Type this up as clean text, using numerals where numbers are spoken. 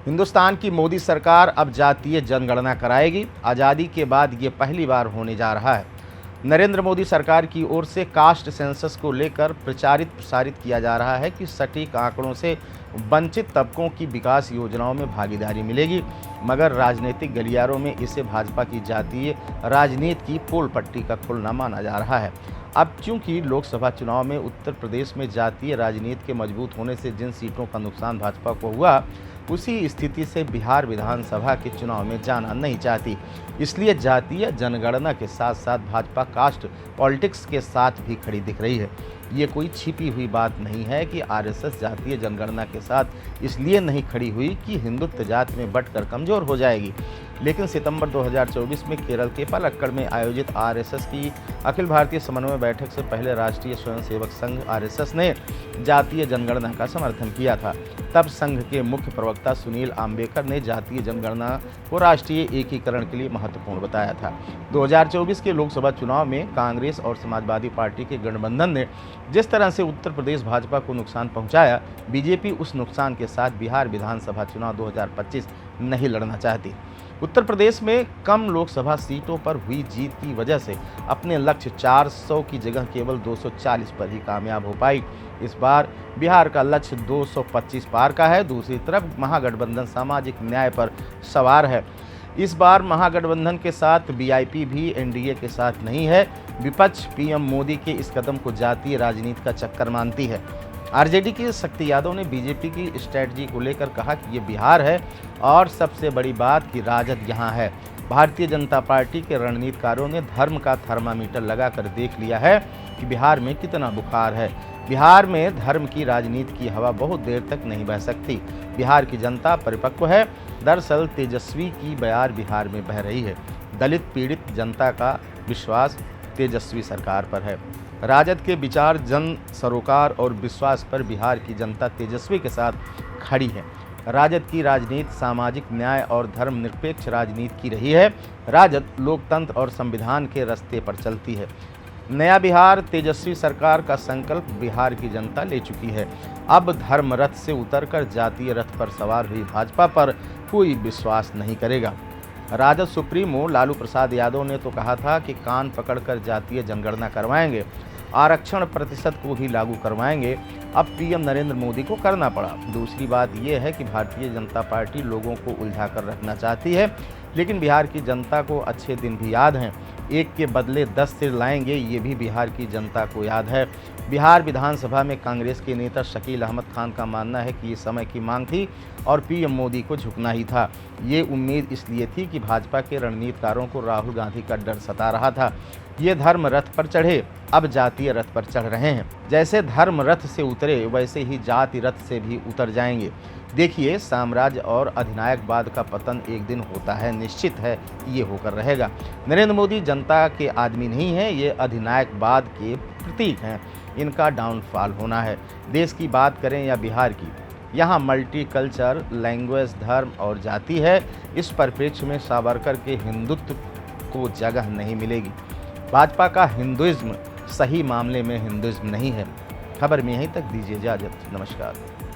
हिंदुस्तान की मोदी सरकार अब जातीय जनगणना कराएगी। आज़ादी के बाद ये पहली बार होने जा रहा है। नरेंद्र मोदी सरकार की ओर से कास्ट सेंसस को लेकर प्रचारित प्रसारित किया जा रहा है कि सटीक आंकड़ों से वंचित तबकों की विकास योजनाओं में भागीदारी मिलेगी, मगर राजनीतिक गलियारों में इसे भाजपा की जातीय राजनीति की पोल पट्टी का खुलना माना जा रहा है। अब चूंकि लोकसभा चुनाव में उत्तर प्रदेश में जातीय राजनीति के मजबूत होने से जिन सीटों का नुकसान भाजपा को हुआ, उसी स्थिति से बिहार विधानसभा के चुनाव में जाना नहीं चाहती। इसलिए जातीय जनगणना के साथ साथ भाजपा कास्ट पॉलिटिक्स के साथ भी खड़ी दिख रही है। ये कोई छिपी हुई बात नहीं है कि आरएसएस जातीय जनगणना के साथ इसलिए नहीं खड़ी हुई कि हिंदुत्व जाति में बंटकर कमज़ोर हो जाएगी, लेकिन सितंबर 2024 में केरल के पलक्कड़ में आयोजित आरएसएस की अखिल भारतीय समन्वय बैठक से पहले राष्ट्रीय स्वयंसेवक संघ आरएसएस ने जातीय जनगणना का समर्थन किया था। तब संघ के मुख्य प्रवक्ता सुनील आम्बेकर ने जातीय जनगणना को राष्ट्रीय एकीकरण के लिए महत्वपूर्ण बताया था। 2024 के लोकसभा चुनाव में कांग्रेस और समाजवादी पार्टी के गठबंधन ने जिस तरह से उत्तर प्रदेश भाजपा को नुकसान पहुंचाया, बीजेपी उस नुकसान के साथ बिहार विधानसभा चुनाव 2025 नहीं लड़ना चाहती। उत्तर प्रदेश में कम लोकसभा सीटों पर हुई जीत की वजह से अपने लक्ष्य 400 की जगह केवल 240 पर ही कामयाब हो पाई। इस बार बिहार का लक्ष्य 225 पार का है। दूसरी तरफ महागठबंधन सामाजिक न्याय पर सवार है। इस बार महागठबंधन के साथ वीआईपी भी एनडीए के साथ नहीं है। विपक्ष पीएम मोदी के इस कदम को जातीय राजनीति का चक्कर मानती है। आरजेडी के शक्ति यादव ने बीजेपी की स्ट्रैटेजी को लेकर कहा कि ये बिहार है और सबसे बड़ी बात कि राजद यहाँ है। भारतीय जनता पार्टी के रणनीतिकारों ने धर्म का थर्मामीटर लगाकर देख लिया है कि बिहार में कितना बुखार है। बिहार में धर्म की राजनीति की हवा बहुत देर तक नहीं बह सकती। बिहार की जनता परिपक्व है। दरअसल तेजस्वी की बयार बिहार में बह रही है। दलित पीड़ित जनता का विश्वास तेजस्वी सरकार पर है। राजद के विचार, जन सरोकार और विश्वास पर बिहार की जनता तेजस्वी के साथ खड़ी है। राजद की राजनीति सामाजिक न्याय और धर्मनिरपेक्ष राजनीति की रही है। राजद लोकतंत्र और संविधान के रास्ते पर चलती है। नया बिहार तेजस्वी सरकार का संकल्प बिहार की जनता ले चुकी है। अब धर्म रथ से उतरकर जातीय रथ पर सवार हुई भाजपा पर कोई विश्वास नहीं करेगा। राजद सुप्रीमो लालू प्रसाद यादव ने तो कहा था कि कान पकड़कर जातीय जनगणना करवाएंगे, आरक्षण प्रतिशत को भी लागू करवाएंगे। अब पीएम नरेंद्र मोदी को करना पड़ा। दूसरी बात यह है कि भारतीय जनता पार्टी लोगों को उलझा कर रखना चाहती है, लेकिन बिहार की जनता को अच्छे दिन भी याद हैं। एक के बदले 10 सिर लाएंगे, ये भी बिहार की जनता को याद है। बिहार विधानसभा में कांग्रेस के नेता शकील अहमद खान का मानना है कि ये समय की मांग थी और पीएम मोदी को झुकना ही था। ये उम्मीद इसलिए थी कि भाजपा के रणनीतिकारों को राहुल गांधी का डर सता रहा था। ये धर्म रथ पर चढ़े, अब जातीय रथ पर चढ़ रहे हैं। जैसे धर्म रथ से उतरे, वैसे ही जाति रथ से भी उतर जाएंगे। देखिए, साम्राज्य और अधिनायकवाद का पतन एक दिन होता है, निश्चित है ये होकर रहेगा। नरेंद्र मोदी जनता के आदमी नहीं है, ये अधिनायकवाद के प्रतीक हैं। इनका डाउनफॉल होना है। देश की बात करें या बिहार की, यहाँ मल्टी कल्चर, लैंग्वेज, धर्म और जाति है। इस परिप्रेक्ष्य में सावरकर के हिंदुत्व को जगह नहीं मिलेगी। भाजपा का हिंदुइज्म सही मामले में हिंदुइज्म नहीं है। खबर में यहीं तक, दीजिए इजाजत। नमस्कार।